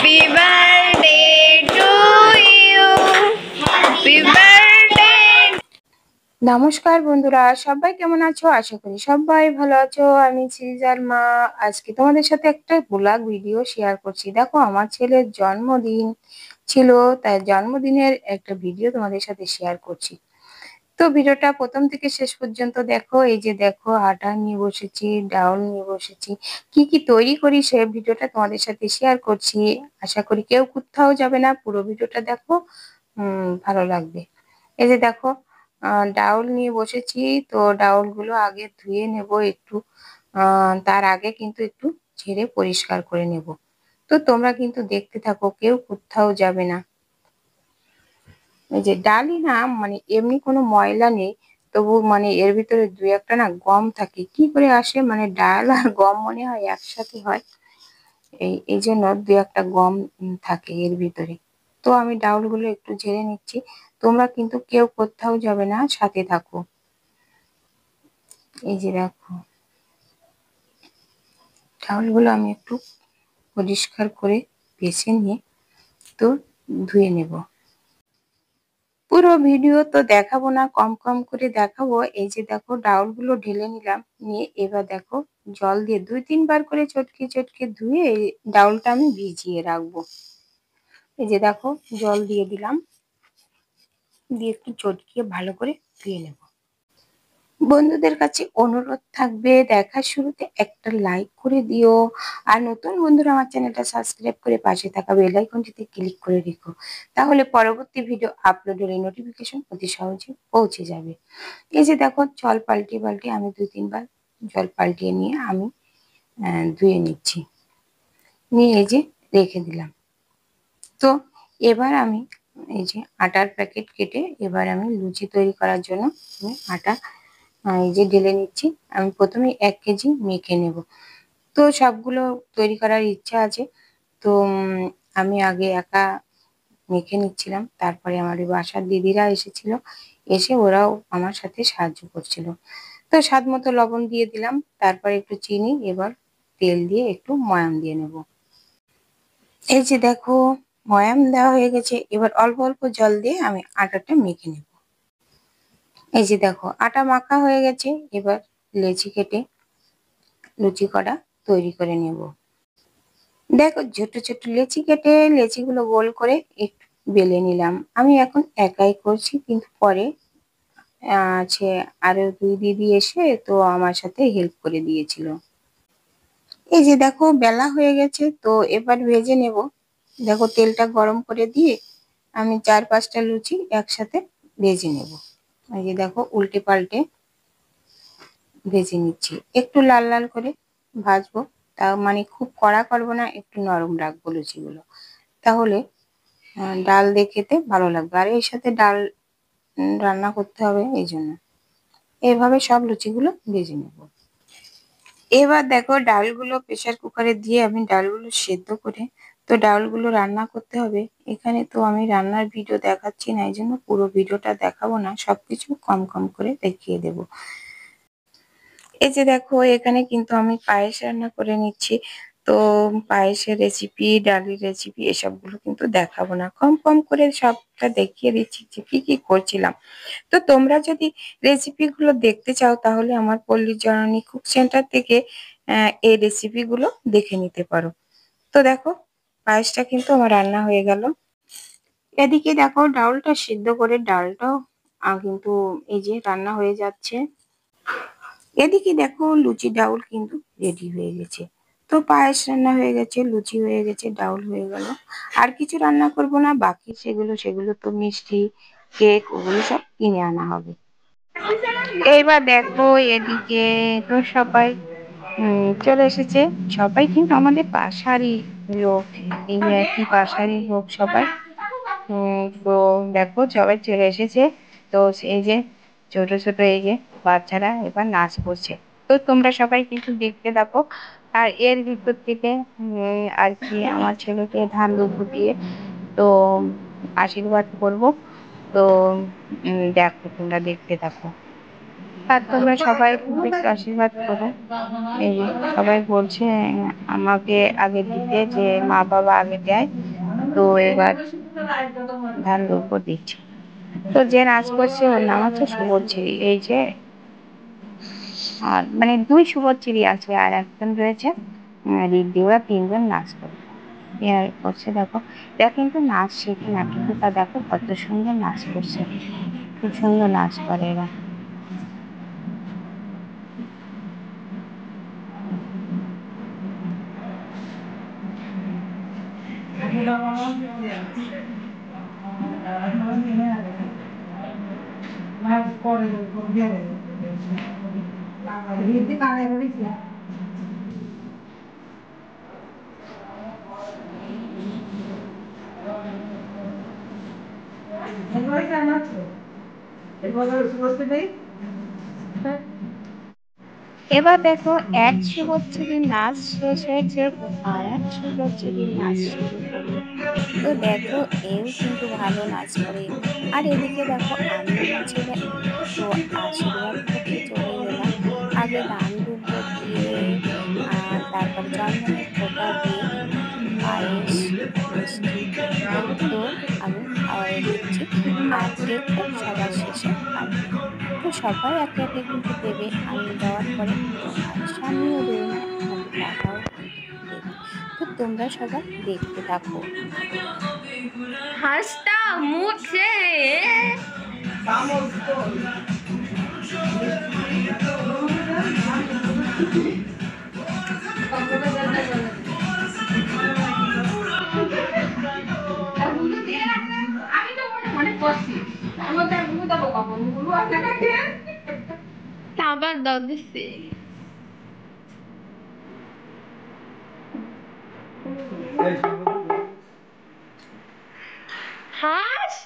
Happy birthday to you. Happy birthday. নমস্কার বন্ধুরা, সবাই কেমন আছো? আশা করি সবাই ভালো আছো। আমি সিজার মা। আজকে তোমাদের সাথে একটা ব্লগ ভিডিও শেয়ার করছি। দেখো, আমার ছেলের জন্মদিন ছিল, তাই জন্মদিনের একটা ভিডিও তোমাদের সাথে শেয়ার করছি। তো ভিডিওটা প্রথম থেকে শেষ পর্যন্ত দেখো। এই যে দেখো, আটা নিয়ে বসেছি, ডাউল নিয়ে বসেছি, কি কি তৈরি করি সে ভিডিওটা তোমাদের সাথে শেয়ার করছি। আশা করি কেউ কোথাও যাবে না, পুরো ভিডিওটা দেখো, ভালো লাগবে। এই যে দেখো, ডাউল নিয়ে বসেছি। তো ডাউলগুলো আগে ধুয়ে নেব একটু, তার আগে কিন্তু একটু ঝেড়ে পরিষ্কার করে নেব। তো তোমরা কিন্তু দেখতে থাকো, কেউ কোথাও যাবে না। এই যে ডালই না, মানে এমনি কোনো ময়লা নেই, তবু মানে এর ভিতরে দুই একটা না গম থাকে। কি করে আসে, মানে ডাল আর গম মনে হয় একসাথে হয়, এই জন্য দুই একটা গম থাকে এর ভিতরে। তো আমি ডাউলগুলো একটু ঝেড়ে নিচ্ছি। তোমরা কিন্তু কেউ কোথাও যাবে না, সাথে থাকো। এই যে দেখো, ডাউলগুলো আমি একটু পরিষ্কার করে বেছে নিয়ে তো ধুয়ে নেব। পুরো ভিডিও তো দেখাবো না, কম কম করে দেখাবো। এই যে দেখো, ডাউলগুলো ঢেলে নিলাম, নিয়ে এবার দেখো জল দিয়ে 2-3 বার করে চটকে চটকে ধুয়ে এই ডাউলটা আমি ভিজিয়ে রাখবো। এই যে দেখো, জল দিয়ে দিলাম, দিয়ে একটু চটকিয়ে ভালো করে ধুয়ে নেব। বন্ধুদের কাছে অনুরোধ থাকবে, দেখার শুরুতে একটা লাইক করে দিও। আর নতুন বন্ধুরা আমার চ্যানেলটা সাবস্ক্রাইব করে পাশে থাকা বেল আইকনটিতে ক্লিক করে রেখো, তাহলে পরবর্তী ভিডিও আপলোডের নোটিফিকেশন অতি সহজে পৌঁছে যাবে। এই যে দেখো, জল পাল্টে পাল্টে আমি 2-3 বার জল পাল্টিয়ে নিয়ে আমি ধুয়ে নিচ্ছি, নিয়ে এই যে রেখে দিলাম। তো এবার আমি এই যে আটার প্যাকেট কেটে এবার আমি লুচি তৈরি করার জন্য আমি আটা এই যে ঢেলে নিচ্ছি। আমি প্রথমে 1 কেজি মেখে নেব। তো সবগুলো তৈরি করার ইচ্ছা আছে, তো আমি আগে একা মেখে নিচ্ছিলাম। তারপরে আমার ওই বাসার দিদিরা এসেছিল, এসে ওরাও আমার সাথে সাহায্য করছিল। তো স্বাদ মতো লবণ দিয়ে দিলাম, তারপরে একটু চিনি, এবার তেল দিয়ে একটু ময়াম দিয়ে নেব। এই যে দেখো, ময়াম দেওয়া হয়ে গেছে। এবার অল্প অল্প জল দিয়ে আমি আটাটা মেখে নেব। এই যে দেখো, আটা মাখা হয়ে গেছে। এবার লেচি কেটে লুচি করা তৈরি করে নেব। দেখো, ছোট ছোট লেচি কেটে লেচিগুলো গোল করে একটু বেলে নিলাম। আমি এখন একাই করছি, কিন্তু পরে আছে আরো 2 দিদি এসে তো আমার সাথে হেল্প করে দিয়েছিল। এই যে দেখো, বেলা হয়ে গেছে, তো এবার ভেজে নেব। দেখো, তেলটা গরম করে দিয়ে আমি 4-5টা লুচি একসাথে ভেজে নেব। এই যে দেখো, উল্টে পাল্টে ভেজে নিচ্ছি, একটু লাল লাল করে ভাজবো। তা মানে খুব কড়া করবো না, একটু নরম রাখবো লুচিগুলো, তাহলে ডাল দিয়ে খেতে ভালো লাগবে। আর এর সাথে ডাল রান্না করতে হবে, এই জন্য এইভাবে সব লুচিগুলো ভেজে নেব। এবার দেখো, ডালগুলো প্রেসার কুকারে দিয়ে আমি ডালগুলো সেদ্ধ করে তো ডালগুলো রান্না করতে হবে। এখানে তো আমি রান্নার ভিডিও দেখাচ্ছি না, এই জন্য পুরো ভিডিওটা দেখাবো না, সবকিছু কম কম করে দেখিয়ে দেব। এই যে দেখো, এখানে কিন্তু আমি পায়েস রান্না করে নিচ্ছি। তো পায়েসের রেসিপি, ডালের রেসিপি এসবগুলো কিন্তু দেখাবো না, কম কম করে সবটা দেখিয়ে দিচ্ছি যে কি কি করছিলাম। তো তোমরা যদি রেসিপিগুলো দেখতে চাও, তাহলে আমার পল্লীর জননী কুক সেন্টার থেকে এই রেসিপিগুলো দেখে নিতে পারো। তো দেখো, পায়েসটা কিন্তু আমার রান্না হয়ে গেল। এদিকে দেখো, ডাউলটা সিদ্ধ করে ডালটাও কিন্তু এই যে রান্না হয়ে যাচ্ছে। এদিকে দেখো, লুচি ডাউল কিন্তু রেডি হয়ে গেছে। তো পায়েস রান্না হয়ে গেছে, লুচি হয়ে গেছে, ডাউল হয়ে গেল। আর কিছু রান্না করব না, বাকি সেগুলো তো মিষ্টি, কেক, ওগুলো সব কিনে আনা হবে। এইবার দেখো, এদিকে তো সবাই চলে এসেছে। সবাই কিন্তু আমাদের পাশারই লোক, এই একই পাশারই লোক সবাই। তো দেখো, সবাই চলে এসেছে। তো এই যে ছোট ছোট এই যে বাচ্চারা এবার নাচ করছে। তো তোমরা সবাই কিন্তু দেখতে থাকো। আর এর ভিতর থেকে আর কি আমার ছেলেকে ধান দুপুর দিয়ে তো আশীর্বাদ করব। তো দেখো, তোমরা দেখতে থাকো। আর তোমরা সবাই একটু আশীর্বাদ করো। এই যে সবাই বলছে আমাকে আগে দিতে, যে মা বাবা আগে দেয়, তো এবার ধান দ্রব্য দিচ্ছে। তো যে নাচ করছে ওর নাম হচ্ছে শুভশ্রী। এই যে আর মানে দুই শুভশ্রী আছে, আর একজন রয়েছে রিদ্ধি। ওরা তিনজন নাচ করে করছে। দেখো এরা কিন্তু নাচ শেখে না, কিন্তু তা দেখো কত সুন্দর নাচ করছে, খুব সুন্দর নাচ করে এরা। এবার দেখো এক শুভশ্রীর নাচ শেষ হয়েছে, আর এক শুভশ্রীর নাচ শুরু করলো। তো দেখো এও কিন্তু ভালো নাচ করে। আর এদিকে দেখো আমি আমার ছেলে তো আশীর্বাদ করতে চলে গেলাম। আগে দান দুব্ব দিয়ে তারপর চন্দনের ফোঁটা দিয়ে পায়েস মিষ্টি তো আমি খাওয়াই দিচ্ছি। আর কেকটা সবার শেষে কাটবে। তো সবাই একে একে কিন্তু দেবে, আমি দেওয়ার পরে তোমার স্বামীও দেবে, মানে তোমাদের দাদাও কিন্তু দেবে। তো তোমরা সবাই দেখতে থাকো। হাঁসটা মুছে আবার দাও দিচ্ছি। হাঁস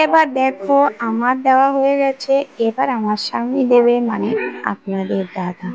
এবার দেখো আমার দেওয়া হয়ে গেছে, এবার আমার স্বামী দেবে, মানে আপনাদের দাদা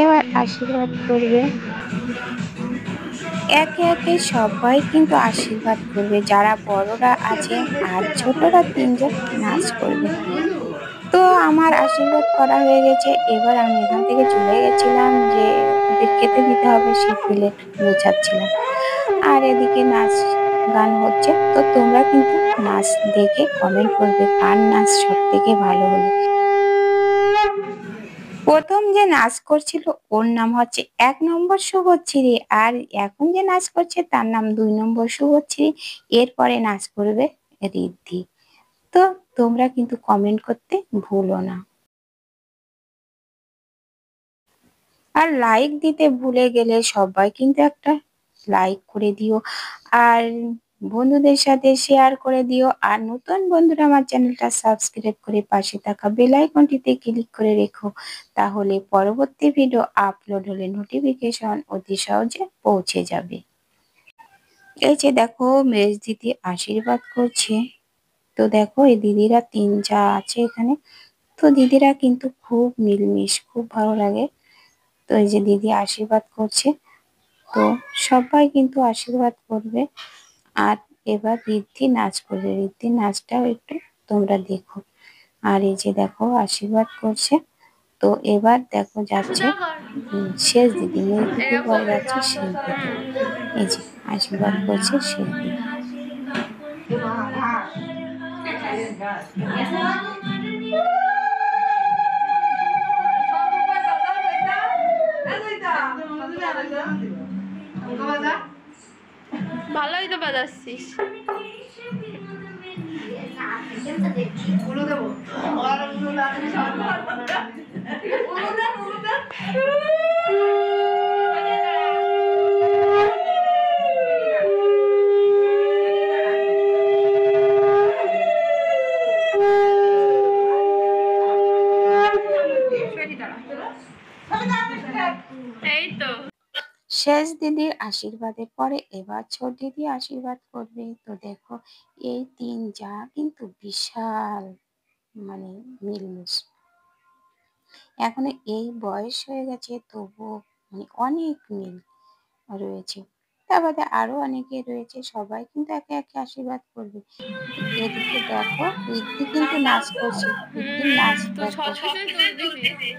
এবার আশীর্বাদ করবে। একে একে সবাই কিন্তু আশীর্বাদ করবে, যারা বড়রা আছে আর ছোটরা তিনজন নাচ করবে। তো আমার আশীর্বাদ করা হয়ে গেছে, এবার আমি এখান থেকে চলে গেছিলাম, যে ওদের খেতে দিতে হবে, সেই প্লেট মুছাচ্ছিলাম। আর এদিকে নাচ গান হচ্ছে। তো তোমরা কিন্তু নাচ দেখে কমেন্ট করবে কার নাচ সব থেকে ভালো হলো। প্রথম যে নাচ করছিল ওর নাম হচ্ছে 1 নম্বর শুভশ্রী, আর এখন যে নাচ করছে তার নাম 2 নম্বর শুভশ্রী। এরপরে নাচ করবে রিদ্ধি। তো তোমরা কিন্তু কমেন্ট করতে ভুলো না, আর লাইক দিতে ভুলে গেলে সবাই কিন্তু একটা লাইক করে দিও, আর বন্ধুদের সাথে শেয়ার করে দিও। আর নতুন বন্ধুরা আমার চ্যানেলটা সাবস্ক্রাইব করে পাশে থাকা বেল আইকনটিতে ক্লিক করে রেখো, তাহলে পরবর্তী ভিডিও আপলোড হলে নোটিফিকেশন অতি সহজে পৌঁছে যাবে। এই যে দেখো মেজ দিদি আশীর্বাদ করছে। তো দেখো এই দিদিরা তিন যা আছে এখানে, তো দিদিরা কিন্তু খুব মিলমিশ, খুব ভালো লাগে। তো এই যে দিদি আশীর্বাদ করছে, তো সবাই কিন্তু আশীর্বাদ করবে। আর এবার রিদ্ধি নাচ করবে, রিদ্ধি নাচটাও একটু তোমরা দেখো। আর এই যে দেখো আশীর্বাদ করছে। তো এবার দেখো যাচ্ছে শেষ দিদি, মেজ দিদির পরে যাচ্ছে শেষ দিদি। এই যে আশীর্বাদ করছে শেষ দিদি। ভালোই তো বাজাচ্ছিস। এই তো শেষ দিদির আশীর্বাদের পরে এবার ছোট দিদি আশীর্বাদ করবে। তো দেখো এই তিন যা কিন্তু বিশাল মানে মিলমিশ। এখনো এই বয়স হয়ে গেছে তবুও মানে অনেক মিল রয়েছে। তার বাদে আরো অনেকে রয়েছে, সবাই কিন্তু একে একে আশীর্বাদ করবে। এদিকে দেখো ঋদ্ধি কিন্তু নাচ করছে, ঋদ্ধির নাচ তো দেখো। সবকিছুই তুলতেছি।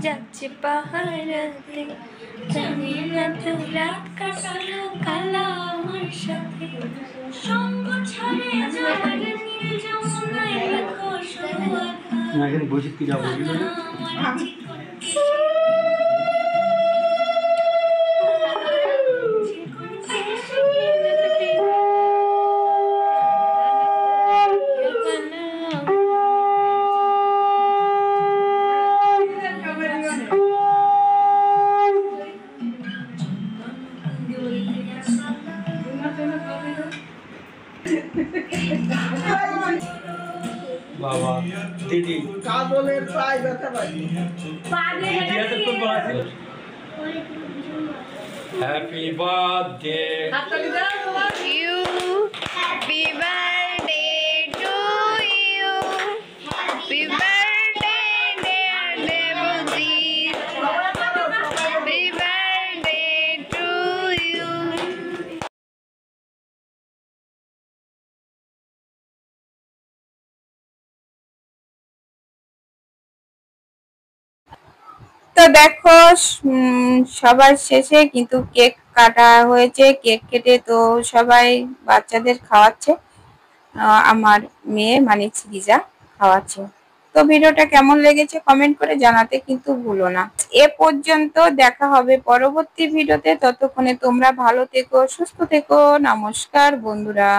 যাচ্ছে পাহাড়াতে, জানি না তো রাত কাটালো কালা আমার সাথে, সঙ্গ ছাড়ে যার নীল যমুনায় দেখো শুধু না এখানে বসে কি যাবো বাবা দিদি কাজলের প্রায় ব্যথা পাই ইতিহাসের তো বলা ছিল happy birthday you, happy birthday to you, happy birthday dear Debojit, happy birthday to you. তো দেখো সবার শেষে কিন্তু কেক কাটা হয়েছে। কেক কেটে তো সবাই বাচ্চাদের খাওয়াচ্ছে। আমার মেয়ে মানে শ্রীজা খাওয়াচ্ছে। তো ভিডিওটা কেমন লেগেছে কমেন্ট করে জানাতে কিন্তু ভুলো না। এ পর্যন্ত, দেখা হবে পরবর্তী ভিডিওতে। ততক্ষণে তোমরা ভালো থেকো, সুস্থ থেকো। নমস্কার বন্ধুরা।